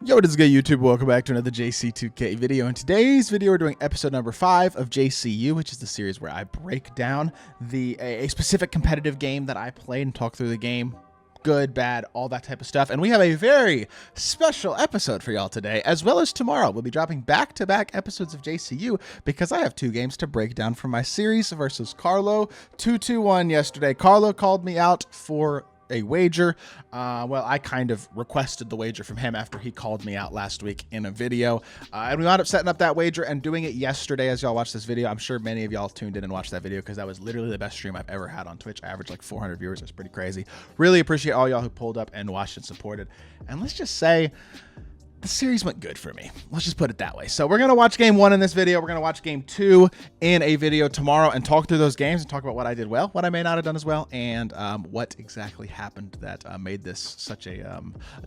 Yo, what is good, YouTube? Welcome back to another JC2K video. In today's video, we're doing episode number 5 of JCU, which is the series where I break down a specific competitive game that I played and talk through the game. Good, bad, all that type of stuff. And we have a very special episode for y'all today, as well as tomorrow. We'll be dropping back-to-back episodes of JCU because I have 2 games to break down from my series versus Carlo. 2-2-1 yesterday. Carlo called me out for a wager. Well, I kind of requested the wager from him after he called me out last week in a video. And we wound up setting up that wager and doing it yesterday as y'all watch this video. I'm sure many of y'all tuned in and watched that video because that was literally the best stream I've ever had on Twitch. I averaged like 400 viewers. It's pretty crazy. Really appreciate all y'all who pulled up and watched and supported. And let's just say the series went good for me. Let's just put it that way. So we're going to watch game 1 in this video. We're going to watch game 2 in a video tomorrow and talk through those games and talk about what I did well, what I may not have done as well, and what exactly happened that made this such a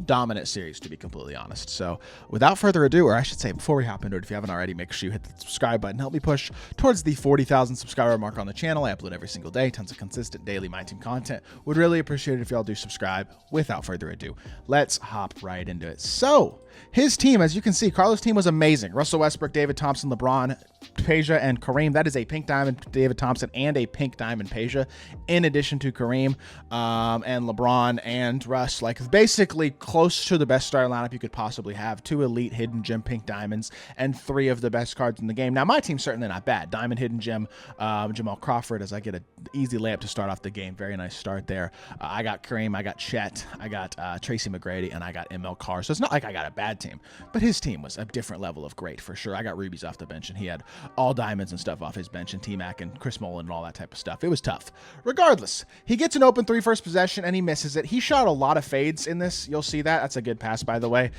dominant series, to be completely honest. So without further ado, or I should say before we hop into it, if you haven't already, make sure you hit the subscribe button. Help me push towards the 40,000 subscriber mark on the channel. I upload every single day, tons of consistent daily My Team content. Would really appreciate it if y'all do subscribe. Without further ado, let's hop right into it. So his team, as you can see, Carlos' team was amazing. Russell Westbrook, David Thompson, LeBron, Peja, and Kareem. That is a pink diamond David Thompson and a pink diamond Peja, in addition to Kareem and LeBron and Russ. Like, basically close to the best starting lineup you could possibly have. 2 elite hidden gem pink diamonds and 3 of the best cards in the game. Now, my team's certainly not bad. Diamond hidden gem, Jamal Crawford, as I get an easy layup to start off the game. Very nice start there. I got Kareem, I got Chet, I got Tracy McGrady, and I got ML Carr. So it's not like I got a bad team, but his team was a different level of great for sure. I got Rubies off the bench, and he had all diamonds and stuff off his bench, and T-Mac and Chris Mullen and all that type of stuff. It was tough. Regardless, he gets an open 3 first possession, and he misses it. He shot a lot of fades in this. You'll see that. That's a good pass, by the way.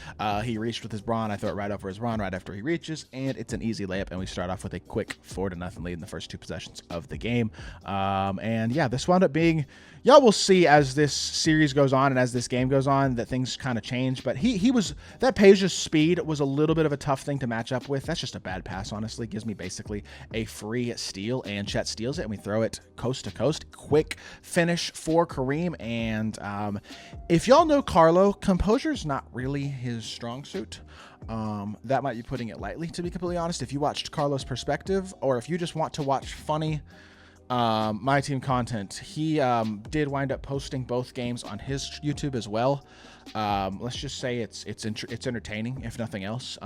He reached with his brawn. I throw it right over his brawn right after he reaches, and it's an easy layup, and we start off with a quick 4-0 lead in the first 2 possessions of the game. And yeah, this wound up being, y'all will see as this series goes on and as this game goes on that things kind of change, but he was, that Peja's speed was a little bit of a tough thing to match up with. That's just a bad pass, honestly. Gives me basically a free steal, and Chet steals it, and we throw it coast to coast. Quick finish for Kareem, and if y'all know Carlo, composure's not really his strong suit. That might be putting it lightly, to be completely honest. If you watched Carlo's perspective, or if you just want to watch funny My Team content, he did wind up posting both games on his YouTube as well. Let's just say it's entertaining, if nothing else.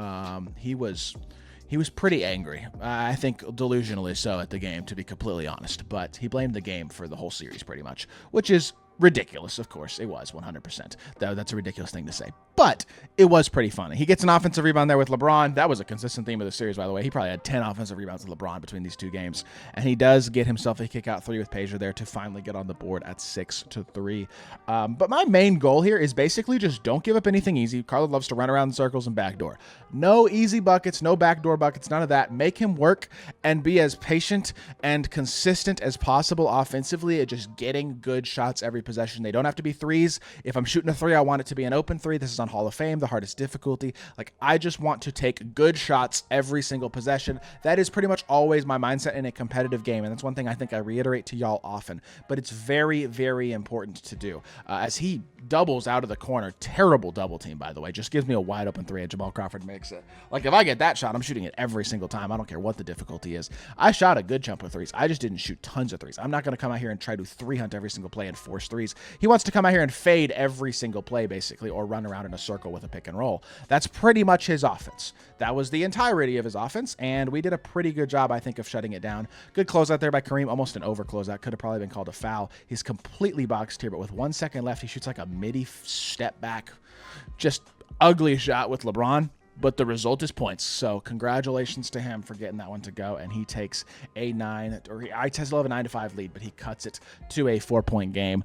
He was pretty angry. I think delusionally so at the game, to be completely honest. But he blamed the game for the whole series pretty much, which is ridiculous. Of course, it was 100%. That's a ridiculous thing to say, but it was pretty funny. He gets an offensive rebound there with LeBron. That was a consistent theme of the series, by the way. He probably had 10 offensive rebounds with LeBron between these 2 games, and he does get himself a kick-out 3 with Peja there to finally get on the board at 6-3. But my main goal here is basically just don't give up anything easy. Carlo loves to run around in circles and backdoor. No easy buckets, no backdoor buckets, none of that. Make him work and be as patient and consistent as possible offensively at just getting good shots every possession. They don't have to be 3s. If I'm shooting a 3, I want it to be an open 3. This is on Hall of Fame, the hardest difficulty. Like, I just want to take good shots every single possession. That is pretty much always my mindset in a competitive game, and that's one thing I think I reiterate to y'all often, but it's very, very important to do. As he doubles out of the corner, terrible double team, by the way, just gives me a wide open 3 and Jamal Crawford makes it. Like, if I get that shot, I'm shooting it every single time. I don't care what the difficulty is. I shot a good chunk of 3s. I just didn't shoot tons of 3s. I'm not going to come out here and try to 3 hunt every single play and force 3s. He wants to come out here and fade every single play, basically, or run around in a circle with a pick and roll. That's pretty much his offense. That was the entirety of his offense, and we did a pretty good job, I think, of shutting it down. Good closeout there by Kareem, almost an over closeout. Could have probably been called a foul. He's completely boxed here, but with 1 second left, he shoots like a midi step back. Just ugly shot with LeBron. But the result is points. So congratulations to him for getting that one to go. And he takes a 9, or I still have a 9-5 lead, but he cuts it to a 4-point game.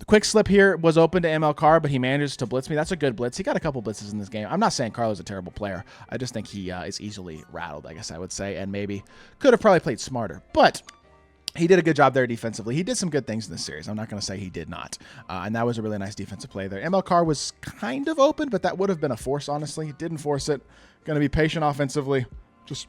Quick slip here was open to ML Carr, but he manages to blitz me. That's a good blitz. He got a couple blitzes in this game. I'm not saying Carlo's a terrible player. I just think he is easily rattled, I guess I would say, and maybe could have probably played smarter. But he did a good job there defensively. He did some good things in this series. I'm not going to say he did not. And that was a really nice defensive play there. ML Carr was kind of open, but that would have been a force, honestly. Didn't force it. Going to be patient offensively. Just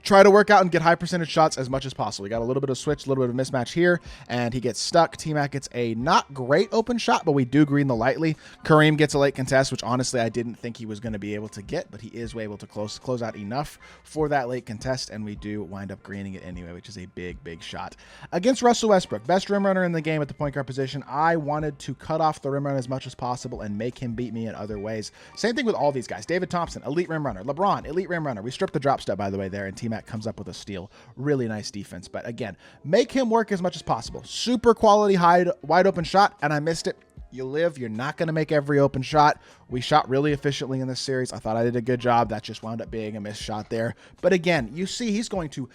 try to work out and get high percentage shots as much as possible. We got a little bit of switch, a little bit of mismatch here, and he gets stuck. T-Mac gets a not great open shot, but we do green the lightly. Kareem gets a late contest, which honestly I didn't think he was going to be able to get, but he is able to close out enough for that late contest, and we do wind up greening it anyway, which is a big, big shot. Against Russell Westbrook, best rim runner in the game at the point guard position, I wanted to cut off the rim run as much as possible and make him beat me in other ways. Same thing with all these guys. David Thompson, elite rim runner. LeBron, elite rim runner. We stripped the drop step, by the way, there, and T-Mac comes up with a steal. Really nice defense. But again, make him work as much as possible. Super quality, wide open shot, and I missed it. You live. You're not going to make every open shot. We shot really efficiently in this series. I thought I did a good job. That just wound up being a missed shot there. But again, you see he's going to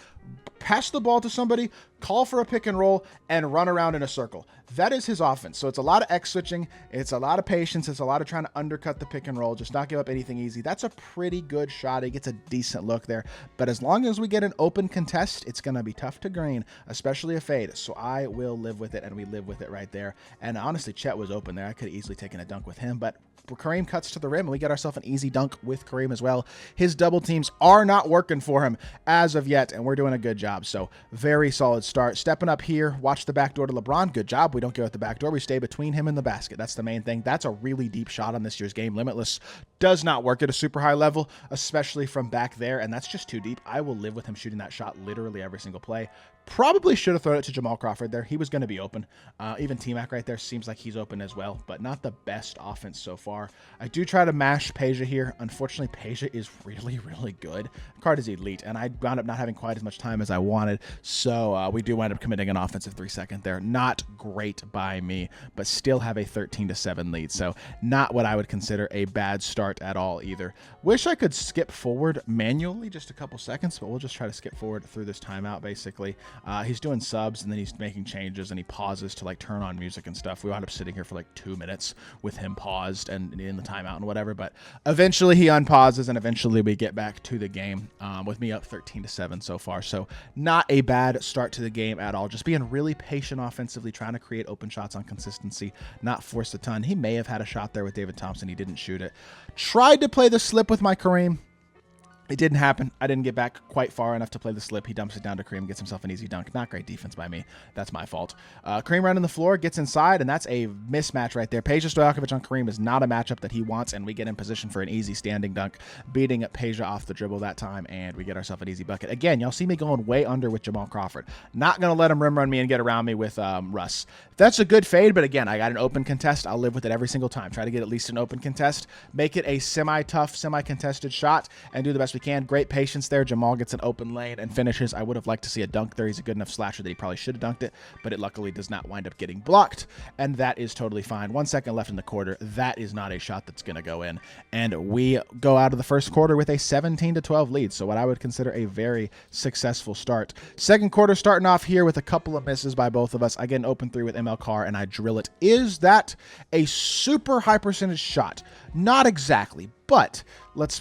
pass the ball to somebody, call for a pick and roll, and run around in a circle. That is his offense. So it's a lot of X switching. It's a lot of patience. It's a lot of trying to undercut the pick and roll, just not give up anything easy. That's a pretty good shot. He gets a decent look there. But as long as we get an open contest, it's going to be tough to green, especially a fade. So I will live with it, and we live with it right there. And honestly, Chet was open there. I could have easily taken a dunk with him, but Kareem cuts to the rim, and we get ourselves an easy dunk with Kareem as well. His double teams are not working for him as of yet, and we're doing a good job. So very solid start. Stepping up here, watch the backdoor to LeBron. Good job. We don't go at the backdoor. We stay between him and the basket. That's the main thing. That's a really deep shot on this year's game. Limitless does not work at a super high level, especially from back there, and that's just too deep. I will live with him shooting that shot literally every single play. Probably should have thrown it to Jamal Crawford there. He was going to be open. Even T-Mac right there seems like he's open as well, but not the best offense so far. I do try to mash Peja here. Unfortunately, Peja is really, really good. Card is elite, and I wound up not having quite as much time as I wanted, so we do wind up committing an offensive 3-second there. Not great by me, but still have a 13-7 lead, so not what I would consider a bad start at all either. Wish I could skip forward manually just a couple seconds, but we'll just try to skip forward through this timeout, basically. He's doing subs, and then he's making changes, and he pauses to like turn on music and stuff. We wound up sitting here for like 2 minutes with him paused and in the timeout and whatever, but eventually he unpauses, and eventually we get back to the game with me up 13-7 so far. So not a bad start to the game at all. Just being really patient offensively, trying to create open shots on consistency, not force a ton. He may have had a shot there with David Thompson. He didn't shoot it. Tried to play the slip with my Kareem. It didn't happen. I didn't get back quite far enough to play the slip. He dumps it down to Kareem, gets himself an easy dunk. Not great defense by me. That's my fault. Kareem running the floor, gets inside, and that's a mismatch right there. Peja Stojakovic on Kareem is not a matchup that he wants, and we get in position for an easy standing dunk, beating Peja off the dribble that time, and we get ourselves an easy bucket. Again, y'all see me going way under with Jamal Crawford. Not going to let him rim run me and get around me with Russ. That's a good fade, but again, I got an open contest. I'll live with it every single time. Try to get at least an open contest, make it a semi-tough, semi-contested shot, and do the best we can. Great patience there. Jamal gets an open lane and finishes. I would have liked to see a dunk there. He's a good enough slasher that he probably should have dunked it, but it luckily does not wind up getting blocked, and that is totally fine. 1 second left in the quarter. That is not a shot that's going to go in, and we go out of the first quarter with a 17-12 lead, so what I would consider a very successful start. Second quarter starting off here with a couple of misses by both of us. I get an open three with ML Carr, and I drill it. Is that a super high percentage shot? Not exactly, but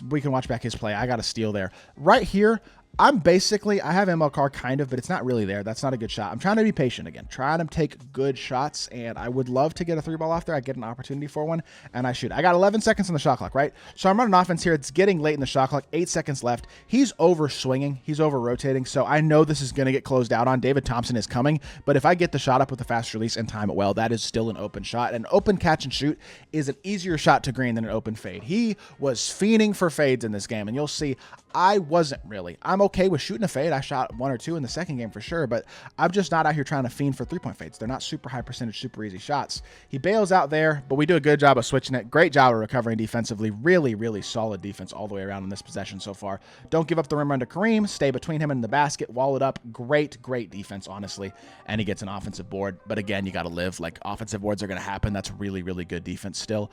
we can watch back his play. I got a steal there. Right here, I have ML Carr kind of, but it's not really there. That's not a good shot. I'm trying to be patient again, trying to take good shots, and I would love to get a 3-ball off there. I get an opportunity for one, and I shoot. I got 11 seconds on the shot clock, right? So I'm running offense here. It's getting late in the shot clock, 8 seconds left. He's over swinging. He's over rotating, so I know this is going to get closed out on. David Thompson is coming, but if I get the shot up with a fast release and time it well, that is still an open shot. An open catch and shoot is an easier shot to green than an open fade. He was fiending for fades in this game, and you'll see I wasn't really. I'm okay with shooting a fade. I shot 1 or 2 in the second game for sure, but I'm just not out here trying to fiend for 3-point fades. They're not super high percentage, super easy shots. He bails out there, but we do a good job of switching it. Great job of recovering defensively. Really, really solid defense all the way around in this possession so far. Don't give up the rim run to Kareem. Stay between him and the basket. Wall it up. Great, great defense, honestly. And he gets an offensive board. But again, you got to live. Like, offensive boards are going to happen. That's really, really good defense still.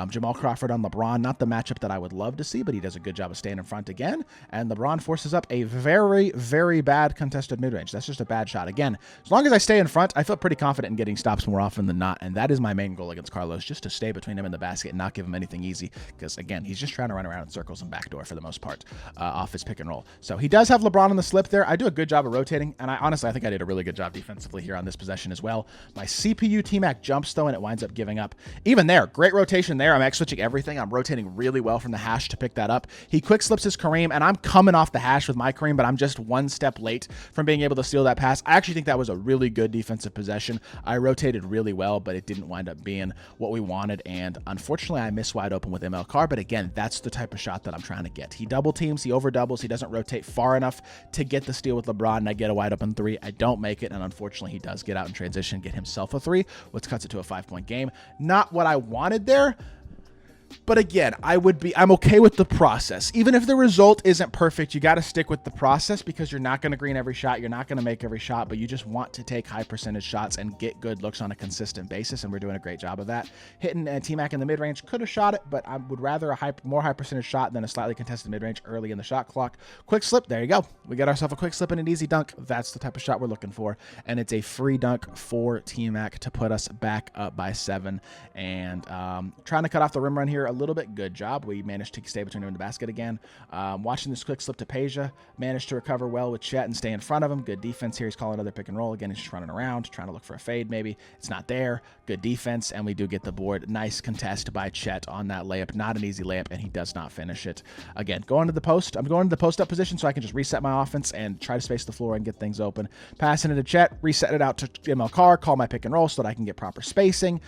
Jamal Crawford on LeBron. Not the matchup that I would love to see, but he does a good job of staying in front again. And LeBron forces up a very, very bad contested mid-range. That's just a bad shot. Again, as long as I stay in front, I feel pretty confident in getting stops more often than not, and that is my main goal against Carlo, just to stay between him and the basket and not give him anything easy, because, again, he's just trying to run around in circles and backdoor for the most part off his pick and roll. So he does have LeBron on the slip there. I do a good job of rotating, and I think I did a really good job defensively here on this possession as well. My CPU T-Mac jumps, though, and it winds up giving up. Even there, great rotation there. I'm X-switching everything. I'm rotating really well from the hash to pick that up. He quick slips his Kareem, and I'm coming off the hash with with my Kareem, but I'm just one step late from being able to steal that pass. I actually think that was a really good defensive possession. I rotated really well, but it didn't wind up being what we wanted, and unfortunately, I missed wide open with ML Carr, but again, that's the type of shot that I'm trying to get. He double teams, he over doubles, he doesn't rotate far enough to get the steal with LeBron, and I get a wide open three. I don't make it, and unfortunately, he does get out in transition, get himself a three, which cuts it to a 5-point game. Not what I wanted there. But again, I'm okay with the process. Even if the result isn't perfect, you got to stick with the process because you're not going to green every shot. You're not going to make every shot, but you just want to take high percentage shots and get good looks on a consistent basis. And we're doing a great job of that. Hitting T-Mac in the mid-range, could have shot it, but I would rather a more high percentage shot than a slightly contested mid-range early in the shot clock. Quick slip. There you go. We get ourselves a quick slip and an easy dunk. That's the type of shot we're looking for. And it's a free dunk for T-Mac to put us back up by 7. And trying to cut off the rim run here a little bit. Good job. We managed to stay between him and the basket again. Watching this quick slip to Peja. Managed to recover well with Chet and stay in front of him. Good defense here. He's calling another pick and roll. Again, he's just running around, trying to look for a fade maybe. It's not there. Good defense, and we do get the board. Nice contest by Chet on that layup. Not an easy layup, and he does not finish it. Again, going to the post. I'm going to the post-up position so I can just reset my offense and try to space the floor and get things open. Passing it to Chet. Reset it out to ML Carr. Call my pick and roll so that I can get proper spacing.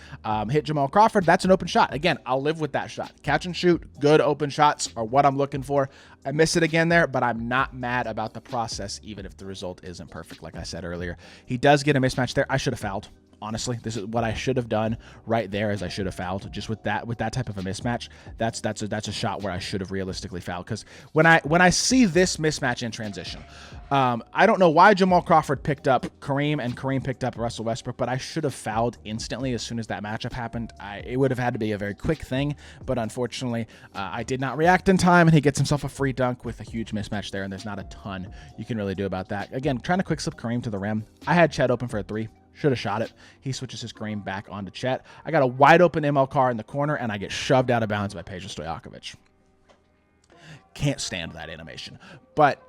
Hit Jamal Crawford. That's an open shot. Again, I'll live with that shot. Catch and shoot. Good open shots are what I'm looking for. I miss it again there, but I'm not mad about the process, even if the result isn't perfect, like I said earlier. He does get a mismatch there. I should have fouled. Honestly, this is what I should have done right there, as I should have fouled. Just with that type of a mismatch, that's a shot where I should have realistically fouled. Because when I see this mismatch in transition, I don't know why Jamal Crawford picked up Kareem and Kareem picked up Russell Westbrook, but I should have fouled instantly as soon as that matchup happened. It would have had to be a very quick thing, but unfortunately, I did not react in time, and he gets himself a free dunk with a huge mismatch there, and there's not a ton you can really do about that. Again, trying to quick slip Kareem to the rim. I had Chet open for a three. Should have shot it. He switches his Kareem back onto Chet. I got a wide open ML Carr in the corner, and I get shoved out of bounds by Peja Stojakovic. Can't stand that animation. But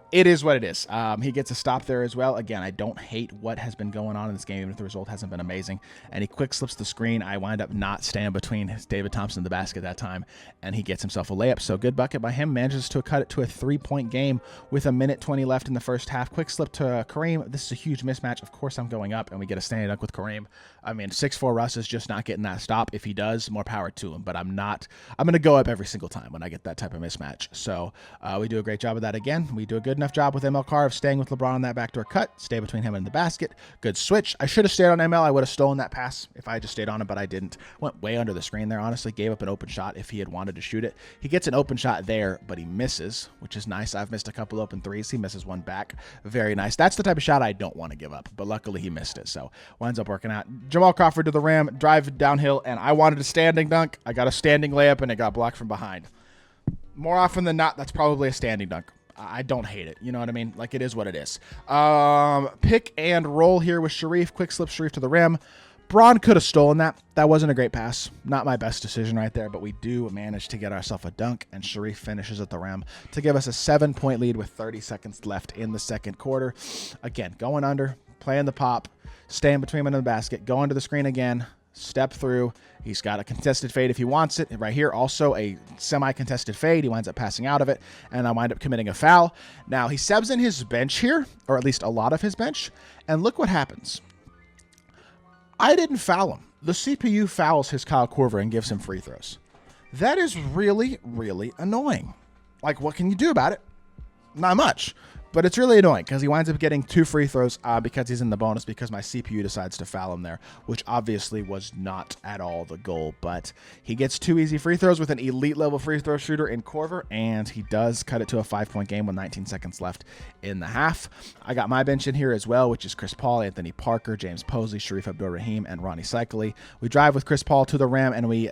it is what it is. He gets a stop there as well. Again, I don't hate what has been going on in this game, even if the result hasn't been amazing. And he quick slips the screen. I wind up not staying between David Thompson and the basket that time, and he gets himself a layup. So good bucket by him. Manages to cut it to a 3-point game with 1:20 left in the first half. Quick slip to Kareem. This is a huge mismatch. Of course, I'm going up, and we get a standing dunk with Kareem. I mean, 6'4" Russ is just not getting that stop. If he does, more power to him. But I'm going to go up every single time when I get that type of mismatch. So we do a great job of that again. We do a good enough job with ML Carr of staying with LeBron on that backdoor cut. Stay between him and the basket. Good switch. I should have stayed on ML. I would have stolen that pass if I just stayed on it, but I didn't. Went way under the screen there, honestly. Gave up an open shot if he had wanted to shoot it. He gets an open shot there, but he misses, which is nice. I've missed a couple open threes. He misses one back. Very nice. That's the type of shot I don't want to give up, but luckily he missed it, so winds up working out. Jamal Crawford to the rim, drive downhill, and I wanted a standing dunk. I got a standing layup, and it got blocked from behind. More often than not, that's probably a standing dunk. I don't hate it. You know what I mean? Like, it is what it is. Pick and roll here with Sharif. Quick slip Sharif to the rim. Braun could have stolen that. That wasn't a great pass. Not my best decision right there, but we do manage to get ourselves a dunk, and Sharif finishes at the rim to give us a 7-point lead with 30 seconds left in the second quarter. Again, going under, playing the pop, staying between him and the basket, going to the screen again, step through. He's got a contested fade if he wants it. Right here, also a semi-contested fade. He winds up passing out of it, and I wind up committing a foul. Now, he subs in his bench here, or at least a lot of his bench, and look what happens. I didn't foul him. The CPU fouls his Kyle Korver and gives him free throws. That is really, really annoying. Like, what can you do about it? Not much. But it's really annoying because he winds up getting 2 free throws because he's in the bonus because my CPU decides to foul him there, which obviously was not at all the goal. But he gets 2 easy free throws with an elite level free throw shooter in Korver, and he does cut it to a 5-point game with 19 seconds left in the half. I got my bench in here as well, which is Chris Paul, Anthony Parker, James Posey, Sharif Abdur-Rahim, and Ronnie Cycli. We drive with Chris Paul to the rim, and we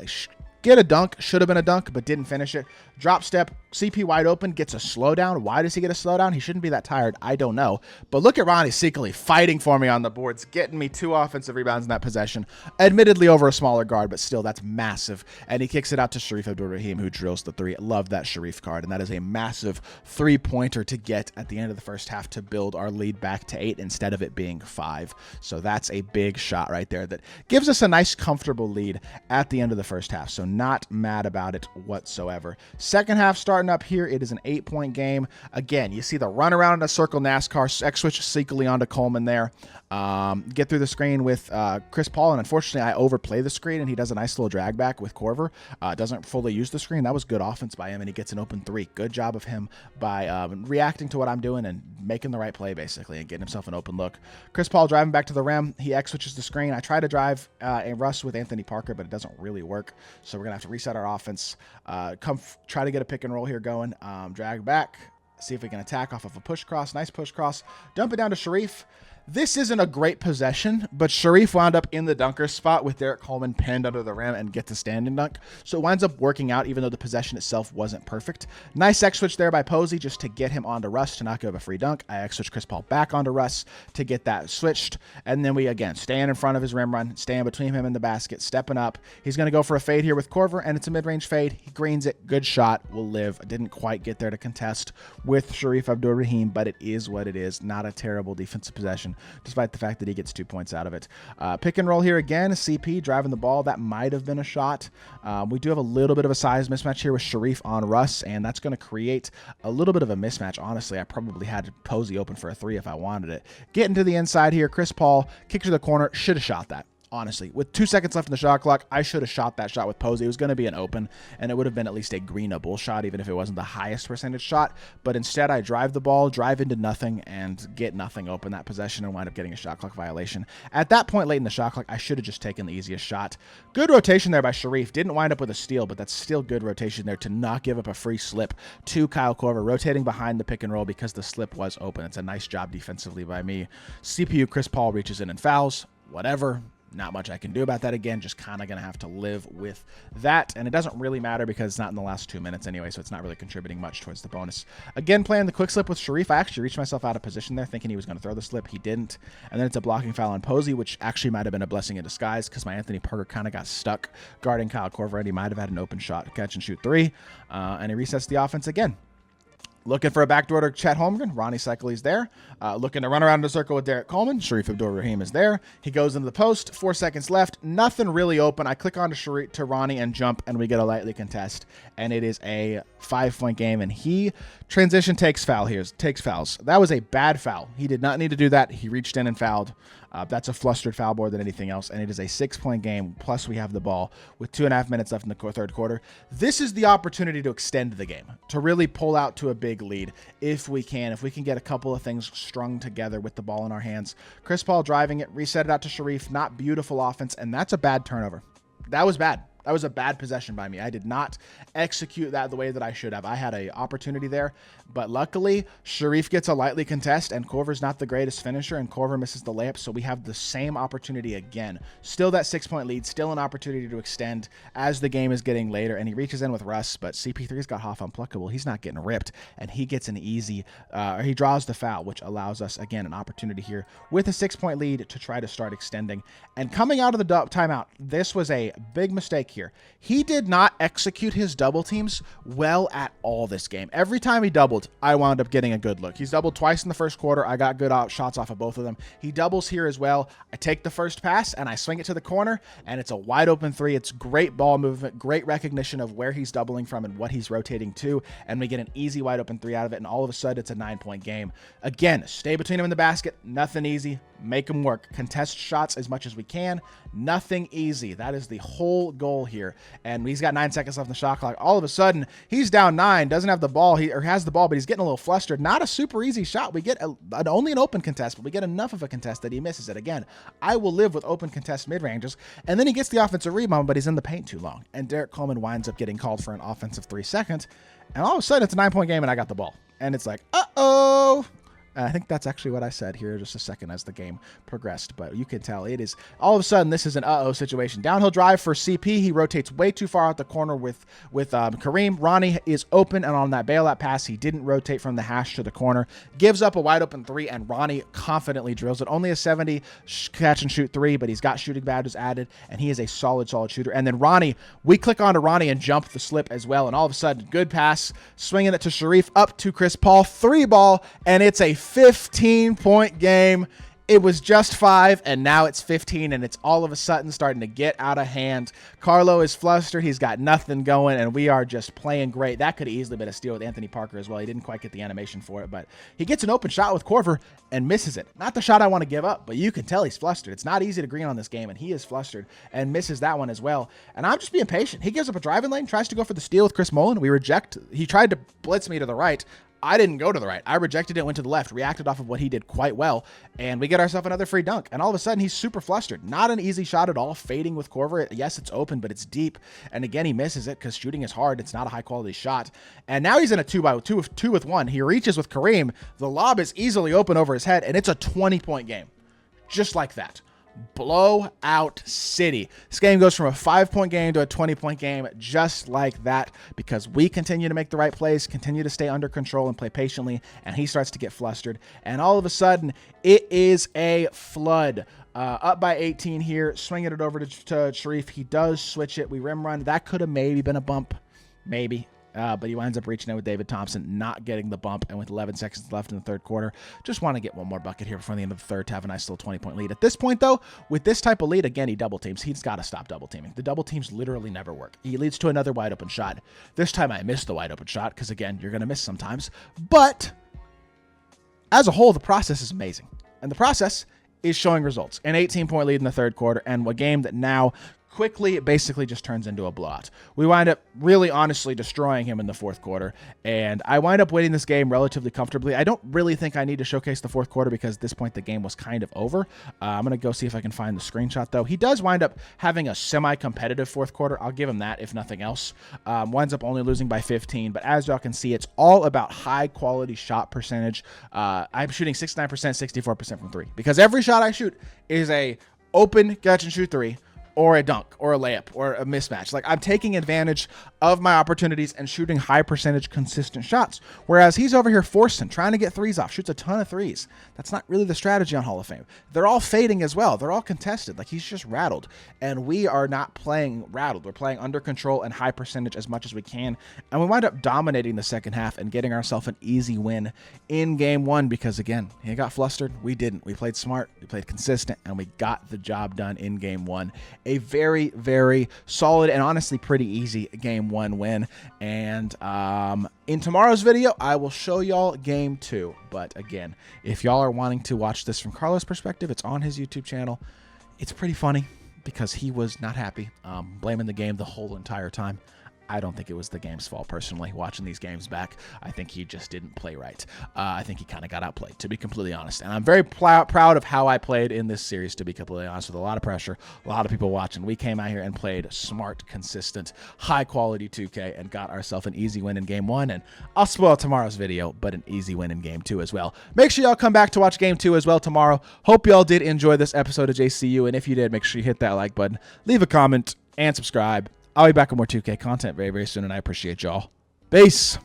get a dunk. Should have been a dunk, but didn't finish it. Drop step, CP wide open, gets a slowdown. Why does he get a slowdown? He shouldn't be that tired. I don't know. But look at Ronnie Cycli fighting for me on the boards, getting me 2 offensive rebounds in that possession. Admittedly over a smaller guard, but still, that's massive. And he kicks it out to Sharif Abdur-Rahim, who drills the 3. Love that Sharif card, and that is a massive 3-pointer to get at the end of the first half to build our lead back to 8 instead of it being 5. So that's a big shot right there that gives us a nice, comfortable lead at the end of the first half. So not mad about it whatsoever. Second half starting starting up here. It is an 8-point game. Again, you see the run around in a circle NASCAR, X switch secretly onto Coleman there. Get through the screen with Chris Paul, and unfortunately I overplay the screen, and he does a nice little drag back with Corver. Doesn't fully use the screen. That was good offense by him, and he gets an open 3. Good job of him by reacting to what I'm doing and making the right play, basically, and getting himself an open look. Chris Paul driving back to the rim. He X switches the screen. I try to drive a Russ with Anthony Parker, but it doesn't really work, so we're going to have to reset our offense. Try to get a pick and roll here going. Drag back. See if we can attack off of a push cross. Nice push cross. Dump it down to Sharif. This isn't a great possession, but Sharif wound up in the dunker spot with Derek Coleman pinned under the rim and gets a standing dunk. So it winds up working out, even though the possession itself wasn't perfect. Nice X-switch there by Posey just to get him onto Russ to not give a free dunk. I X-switch Chris Paul back onto Russ to get that switched. And then we, again, stand in front of his rim run, stand between him and the basket, stepping up. He's going to go for a fade here with Corver, and it's a mid-range fade. He greens it. Good shot. Will live. Didn't quite get there to contest with Sharif Abdur-Rahim, but it is what it is. Not a terrible defensive possession, despite the fact that he gets 2 points out of it. Pick and roll here again. CP driving the ball. That might have been a shot. We do have a little bit of a size mismatch here with Sharif on Russ, and that's going to create a little bit of a mismatch. Honestly, I probably had Posey open for a 3 if I wanted it. Getting to the inside here. Chris Paul kicks to the corner. Should have shot that. Honestly, with 2 seconds left in the shot clock, I should have shot that shot with Posey. It was going to be an open, and it would have been at least a greenable shot, even if it wasn't the highest percentage shot. But instead, I drive the ball, drive into nothing, and get nothing open that possession and wind up getting a shot clock violation. At that point late in the shot clock, I should have just taken the easiest shot. Good rotation there by Sharif. Didn't wind up with a steal, but that's still good rotation there to not give up a free slip to Kyle Korver, rotating behind the pick and roll because the slip was open. It's a nice job defensively by me. CPU Chris Paul reaches in and fouls. Whatever. Not much I can do about that. Again, just kind of going to have to live with that. And it doesn't really matter because it's not in the last 2 minutes anyway, so it's not really contributing much towards the bonus. Again, playing the quick slip with Sharif. I actually reached myself out of position there thinking he was going to throw the slip. He didn't. And then it's a blocking foul on Posey, which actually might have been a blessing in disguise because my Anthony Parker kind of got stuck guarding Kyle Korver, and he might have had an open shot, catch and shoot 3. And he resets the offense again. Looking for a backdoor to Chet Holmgren. Ronnie Cycle's there. Looking to run around the circle with Derek Coleman. Sharif Abdur-Rahim is there. He goes into the post. 4 seconds left. Nothing really open. I click on to Ronnie and jump, and we get a lightly contest. And it is a 5-point game. And he transition takes fouls. That was a bad foul. He did not need to do that. He reached in and fouled. That's a flustered foul more than anything else, and it is a 6-point game, plus we have the ball with 2.5 minutes left in the third quarter. This is the opportunity to extend the game, to really pull out to a big lead if we can get a couple of things strung together with the ball in our hands. Chris Paul driving it, reset it out to Sharif, not beautiful offense, and that's a bad turnover. That was bad. That was a bad possession by me. I did not execute that the way that I should have. I had an opportunity there, but luckily, Sharif gets a lightly contest, and Korver's not the greatest finisher, and Korver misses the layup, so we have the same opportunity again. Still that 6-point lead, still an opportunity to extend as the game is getting later, and he reaches in with Russ, but CP3's got Hoff unpluckable. He's not getting ripped, and he gets an easy, he draws the foul, which allows us, again, an opportunity here with a 6-point lead to try to start extending. And coming out of the timeout, this was a big mistake here. He did not execute his double teams well at all this game. Every time he doubled, I wound up getting a good look. He's doubled twice in the first quarter. I got good shots off of both of them. He doubles here as well. I take the first pass and I swing it to the corner, and it's a wide open 3. It's great ball movement, great recognition of where he's doubling from and what he's rotating to, and we get an easy wide open 3 out of it, and all of a sudden it's a 9-point game. Again, stay between him and the basket. Nothing easy. Make him work. Contest shots as much as we can. Nothing easy. That is the whole goal here. And he's got 9 seconds left in the shot clock. All of a sudden, he's down 9, doesn't have the ball, or has the ball, but he's getting a little flustered. Not a super easy shot. We get only an open contest, but we get enough of a contest that he misses it. Again, I will live with open contest mid-ranges. And then he gets the offensive rebound, but he's in the paint too long. And Derek Coleman winds up getting called for an offensive 3 seconds. And all of a sudden, it's a 9-point game, and I got the ball. And it's like, uh-oh. I think that's actually what I said here just a second as the game progressed, but you can tell it is all of a sudden this is an uh-oh situation. Downhill drive for CP. He rotates way too far out the corner with Kareem. Ronnie is open, and on that bailout pass, he didn't rotate from the hash to the corner. Gives up a wide open 3, and Ronnie confidently drills it. Only a 70 catch and shoot 3, but he's got shooting badges added, and he is a solid shooter. And then Ronnie, we click onto Ronnie and jump the slip as well, and all of a sudden, good pass, swinging it to Sharif, up to Chris Paul, 3 ball, and it's a 15-point game It was just 5, and now it's 15, and it's all of a sudden starting to get out of hand. Carlo is flustered. He's got nothing going, and we are just playing great. That could have easily been a steal with Anthony Parker as well. He didn't quite get the animation for it, but he gets an open shot with Korver and misses it. Not the shot I want to give up, but you can tell he's flustered. It's not easy to green on this game, and he is flustered and misses that one as well. And I'm just being patient. He gives up a driving lane, tries to go for the steal with Chris Mullen. We reject. He tried to blitz me to the right. I didn't go to the right. I rejected it, went to the left, reacted off of what he did quite well, and we get ourselves another free dunk. And all of a sudden, he's super flustered. Not an easy shot at all, fading with Korver. Yes, it's open, but it's deep. And again, he misses it because shooting is hard. It's not a high-quality shot. And now he's in a 2 with 1. He reaches with Kareem. The lob is easily open over his head, and it's a 20-point game. Just like that. Blowout city. This game goes from a 5-point game to a 20-point game just like that because we continue to make the right plays, continue to stay under control and play patiently, and he starts to get flustered. And all of a sudden, it is a flood. Up by 18 here, swinging it over to Sharif. He does switch it. We rim run. That could have maybe been a bump. Maybe. But he winds up reaching out with David Thompson, not getting the bump, and with 11 seconds left in the third quarter, just want to get one more bucket here before the end of the third to have a nice little 20-point lead. At this point, though, with this type of lead, again, he double teams. He's got to stop double teaming. The double teams literally never work. He leads to another wide open shot. This time I missed the wide open shot because, again, you're going to miss sometimes. But as a whole, the process is amazing. And the process is showing results. An 18-point lead in the third quarter, and a game that now quickly, it basically just turns into a blowout. We wind up really honestly destroying him in the fourth quarter, and I wind up winning this game relatively comfortably. I don't really think I need to showcase the fourth quarter because at this point the game was kind of over. I'm going to go see if I can find the screenshot, though. He does wind up having a semi-competitive fourth quarter. I'll give him that, if nothing else. Winds up only losing by 15, but as y'all can see, it's all about high-quality shot percentage. I'm shooting 69%, 64% from 3 because every shot I shoot is a open catch-and-shoot 3, or a dunk, or a layup, or a mismatch. Like, I'm taking advantage of my opportunities and shooting high percentage consistent shots. Whereas he's over here forcing, trying to get threes off, shoots a ton of threes. That's not really the strategy on Hall of Fame. They're all fading as well. They're all contested. Like, he's just rattled. And we are not playing rattled. We're playing under control and high percentage as much as we can. And we wind up dominating the second half and getting ourselves an easy win in game one because, again, he got flustered. We didn't. We played smart. We played consistent. And we got the job done in game one. A very, very solid and honestly pretty easy game one win. And in tomorrow's video, I will show y'all game two. But again, if y'all are wanting to watch this from Carlo's perspective, it's on his YouTube channel. It's pretty funny because he was not happy, blaming the game the whole entire time. I don't think it was the game's fault, personally, watching these games back. I think he just didn't play right. I think he kind of got outplayed, to be completely honest. And I'm very proud of how I played in this series, to be completely honest, with a lot of pressure, a lot of people watching. We came out here and played smart, consistent, high-quality 2K and got ourselves an easy win in game one. And I'll spoil tomorrow's video, but an easy win in game two as well. Make sure y'all come back to watch game two as well tomorrow. Hope y'all did enjoy this episode of JCU. And if you did, make sure you hit that like button, leave a comment, and subscribe. I'll be back with more 2K content very, very soon, and I appreciate y'all. Peace.